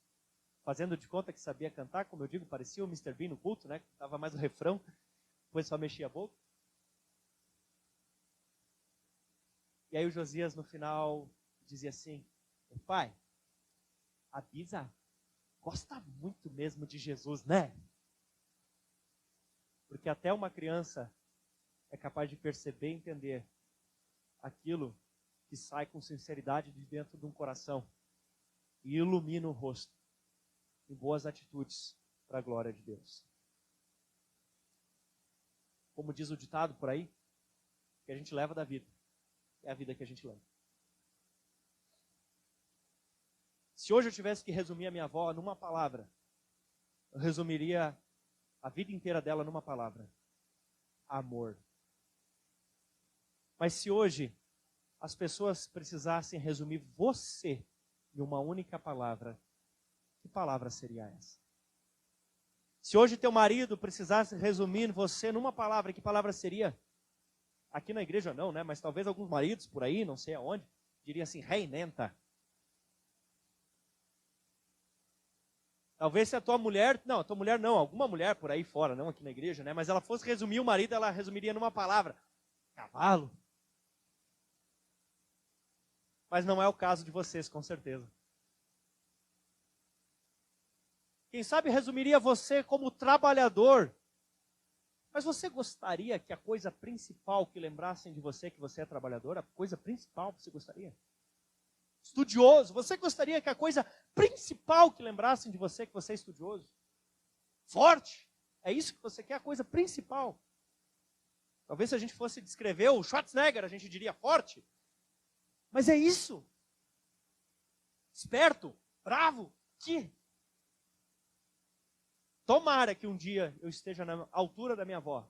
[SPEAKER 1] fazendo de conta que sabia cantar, como eu digo, parecia o Mr. Bean no culto, né? Estava mais o refrão, depois só mexia a boca. E aí o Josias no final dizia assim: pai, a Bisa gosta muito mesmo de Jesus, né? Porque até uma criança é capaz de perceber e entender aquilo que sai com sinceridade de dentro de um coração e ilumina o rosto em boas atitudes para a glória de Deus. Como diz o ditado por aí, que a gente leva da vida é a vida que a gente leva. Se hoje eu tivesse que resumir a minha avó numa palavra, eu resumiria a vida inteira dela numa palavra: amor. Mas se hoje as pessoas precisassem resumir você em uma única palavra, que palavra seria essa? Se hoje teu marido precisasse resumir você numa palavra, que palavra seria? Aqui na igreja não, né? Mas talvez alguns maridos por aí, não sei aonde, diriam assim: reinenta. Talvez se a tua mulher não, alguma mulher por aí fora, não aqui na igreja, né? Mas ela fosse resumir o marido, ela resumiria numa palavra: cavalo. Mas não é o caso de vocês, com certeza. Quem sabe resumiria você como trabalhador. Mas você gostaria que a coisa principal que lembrassem de você que você é trabalhador, a coisa principal você gostaria? Estudioso, você gostaria que a coisa principal que lembrassem de você que você é estudioso? Forte, é isso que você quer, a coisa principal. Talvez se a gente fosse descrever o Schwarzenegger, a gente diria forte. Mas é isso. Esperto, bravo, que... Tomara que um dia eu esteja na altura da minha avó.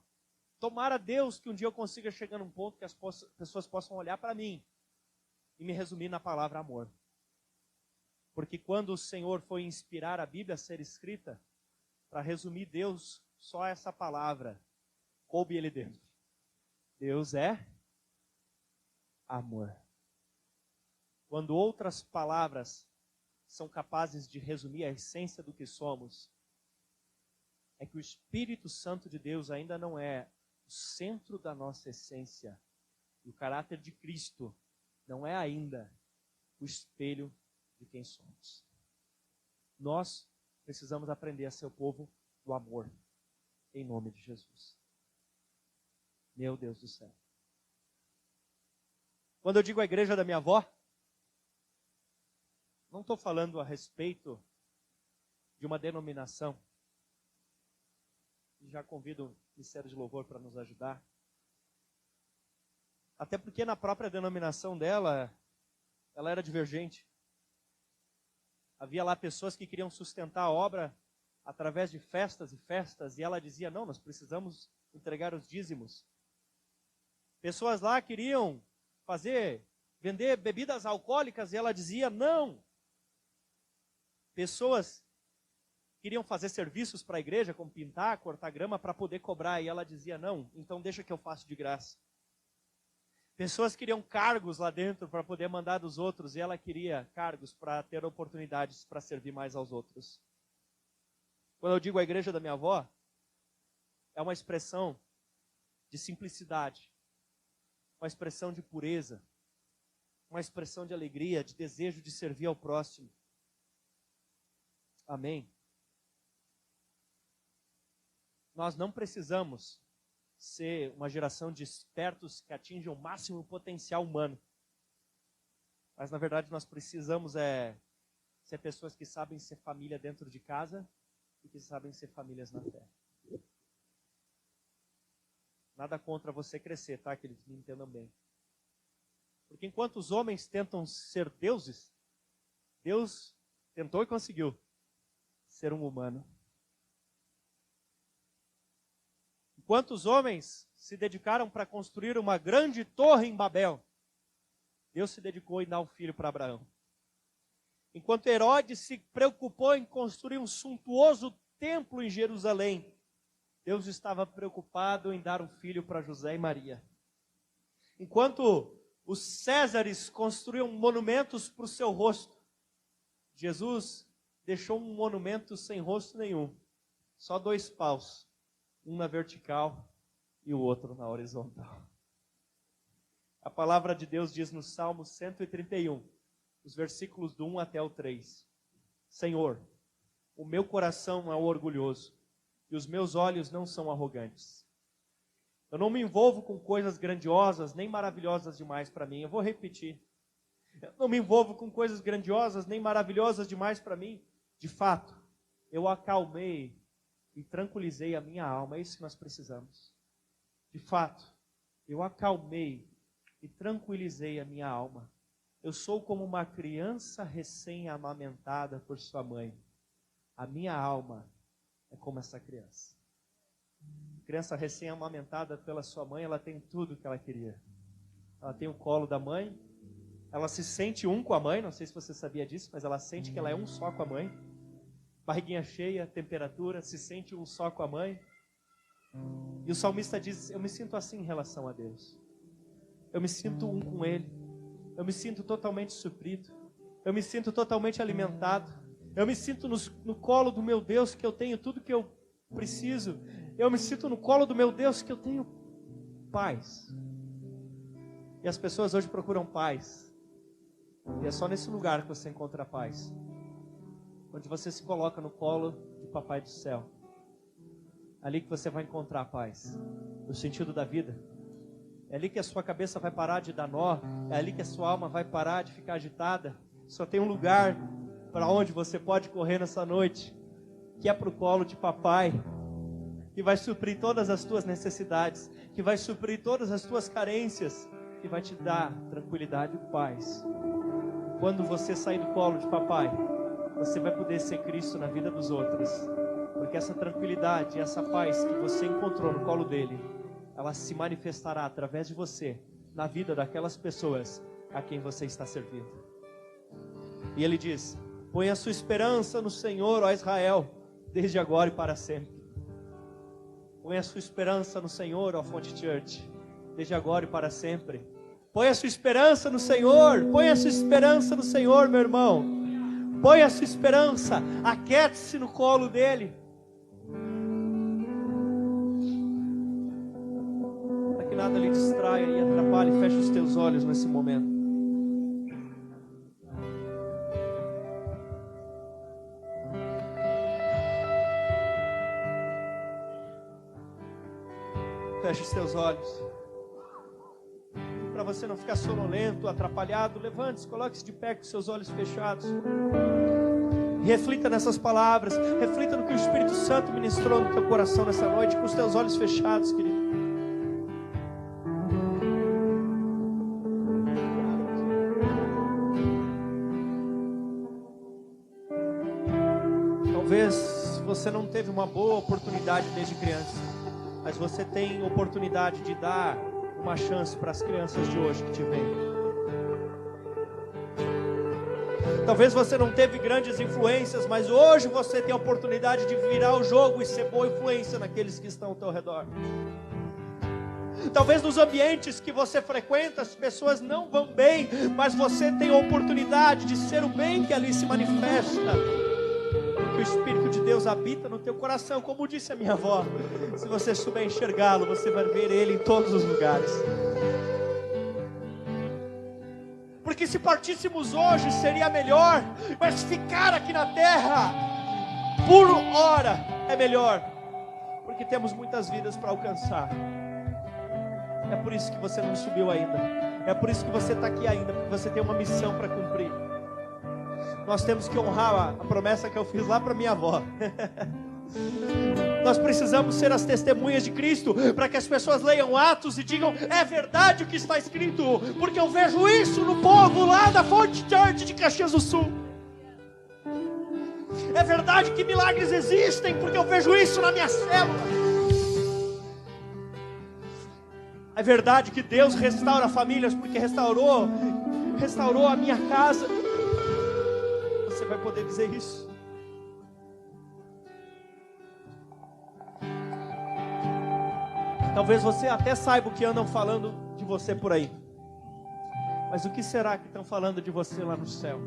[SPEAKER 1] Tomara Deus que um dia eu consiga chegar num ponto que as pessoas possam olhar para mim e me resumir na palavra amor. Porque quando o Senhor foi inspirar a Bíblia a ser escrita, para resumir Deus, só essa palavra coube ele dentro. Deus é amor. Quando outras palavras são capazes de resumir a essência do que somos, é que o Espírito Santo de Deus ainda não é o centro da nossa essência. E o caráter de Cristo não é ainda o espelho de quem somos. Nós precisamos aprender a ser o povo do amor, em nome de Jesus. Meu Deus do céu. Quando eu digo a igreja da minha avó, não estou falando a respeito de uma denominação. Já convido o Ministério de Louvor para nos ajudar. Até porque na própria denominação dela, ela era divergente. Havia lá pessoas que queriam sustentar a obra através de festas e festas, e ela dizia, não, nós precisamos entregar os dízimos. Pessoas lá queriam vender bebidas alcoólicas, e ela dizia, não. Pessoas queriam fazer serviços para a igreja, como pintar, cortar grama, para poder cobrar. E ela dizia, não, então deixa que eu faço de graça. Pessoas queriam cargos lá dentro para poder mandar dos outros. E ela queria cargos para ter oportunidades para servir mais aos outros. Quando eu digo a igreja da minha avó, é uma expressão de simplicidade. Uma expressão de pureza. Uma expressão de alegria, de desejo de servir ao próximo. Amém. Nós não precisamos ser uma geração de espertos que atingem o máximo potencial humano. Mas, na verdade, nós precisamos ser pessoas que sabem ser família dentro de casa e que sabem ser famílias na fé. Nada contra você crescer, tá? Que eles me entendam bem. Porque enquanto os homens tentam ser deuses, Deus tentou e conseguiu ser um humano. Enquanto os homens se dedicaram para construir uma grande torre em Babel, Deus se dedicou em dar um filho para Abraão. Enquanto Herodes se preocupou em construir um suntuoso templo em Jerusalém, Deus estava preocupado em dar um filho para José e Maria. Enquanto os Césares construíam monumentos para o seu rosto, Jesus deixou um monumento sem rosto nenhum, só 2 paus. Um na vertical e o outro na horizontal. A palavra de Deus diz no Salmo 131, os versículos do 1 até o 3. Senhor, o meu coração é orgulhoso e os meus olhos não são arrogantes. Eu não me envolvo com coisas grandiosas nem maravilhosas demais para mim. Eu vou repetir. Eu não me envolvo com coisas grandiosas nem maravilhosas demais para mim. De fato, eu acalmei e tranquilizei a minha alma. É isso que nós precisamos. De fato, eu acalmei e tranquilizei a minha alma. Eu sou como uma criança recém-amamentada por sua mãe. A minha alma é como essa criança. Criança recém-amamentada pela sua mãe, ela tem tudo o que ela queria. Ela tem o colo da mãe, ela se sente um com a mãe, não sei se você sabia disso, mas ela sente que ela é um só com a mãe. Barriguinha cheia, temperatura, se sente um só com a mãe. E o salmista diz, eu me sinto assim em relação a Deus. Eu me sinto um com Ele. Eu me sinto totalmente suprido. Eu me sinto totalmente alimentado. Eu me sinto no colo do meu Deus que eu tenho tudo que eu preciso. Eu me sinto no colo do meu Deus que eu tenho paz. E as pessoas hoje procuram paz. E é só nesse lugar que você encontra a paz. Onde você se coloca no colo de Papai do Céu. Ali que você vai encontrar a paz. O sentido da vida. É ali que a sua cabeça vai parar de dar nó. É ali que a sua alma vai parar de ficar agitada. Só tem um lugar para onde você pode correr nessa noite, que é para o colo de Papai, que vai suprir todas as tuas necessidades, que vai suprir todas as tuas carências, que vai te dar tranquilidade e paz. Quando você sair do colo de Papai, você vai poder ser Cristo na vida dos outros, porque essa tranquilidade, essa paz que você encontrou no colo dele, ela se manifestará através de você, na vida daquelas pessoas a quem você está servindo. E ele diz: põe a sua esperança no Senhor, ó Israel, desde agora e para sempre. Põe a sua esperança no Senhor, ó Fonte Church, desde agora e para sempre. Põe a sua esperança no Senhor, põe a sua esperança no Senhor, meu irmão. Põe a sua esperança, aquiete-se no colo dele. Para que nada lhe distraia e atrapalhe, feche os teus olhos nesse momento. Feche os teus olhos. Para você não ficar sonolento, atrapalhado, levante-se, coloque-se de pé com seus olhos fechados. E reflita nessas palavras. Reflita no que o Espírito Santo ministrou no teu coração nessa noite, com os teus olhos fechados, querido. Talvez você não teve uma boa oportunidade desde criança, mas você tem oportunidade de dar uma chance para as crianças de hoje que te veem. Talvez você não teve grandes influências, mas hoje você tem a oportunidade de virar o jogo e ser boa influência naqueles que estão ao teu redor. Talvez nos ambientes que você frequenta as pessoas não vão bem, mas você tem a oportunidade de ser o bem que ali se manifesta. Que o Espírito de Deus habita no teu coração, como disse a minha avó. Se você souber enxergá-lo, você vai ver ele em todos os lugares. Porque se partíssemos hoje seria melhor, mas ficar aqui na terra por hora é melhor, porque temos muitas vidas para alcançar. É por isso que você não subiu ainda, é por isso que você está aqui ainda, porque você tem uma missão para cumprir. Nós temos que honrar a promessa que eu fiz lá para minha avó. Nós precisamos ser as testemunhas de Cristo, para que as pessoas leiam Atos e digam: é verdade o que está escrito, porque eu vejo isso no povo lá da Fonte Church de Caxias do Sul. É verdade que milagres existem, porque eu vejo isso na minha célula. É verdade que Deus restaura famílias, porque restaurou a minha casa. Você vai poder dizer isso. Talvez você até saiba o que andam falando de você por aí, mas o que será que estão falando de você lá no céu?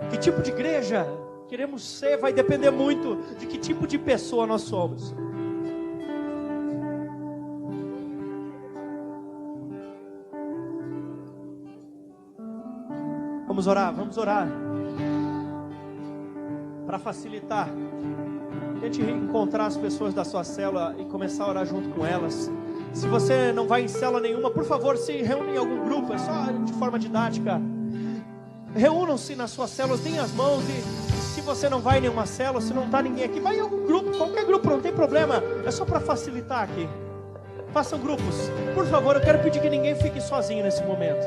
[SPEAKER 1] Que tipo de igreja queremos ser vai depender muito de que tipo de pessoa nós somos. Vamos orar. Para facilitar, tente encontrar as pessoas da sua célula e começar a orar junto com elas. Se você não vai em célula nenhuma, por favor, se reúne em algum grupo, é só de forma didática. Reúnam-se nas suas células, deem as mãos. E se você não vai em nenhuma célula, se não está ninguém aqui, vai em algum grupo, qualquer grupo, não tem problema. É só para facilitar aqui. Façam grupos. Por favor, eu quero pedir que ninguém fique sozinho nesse momento.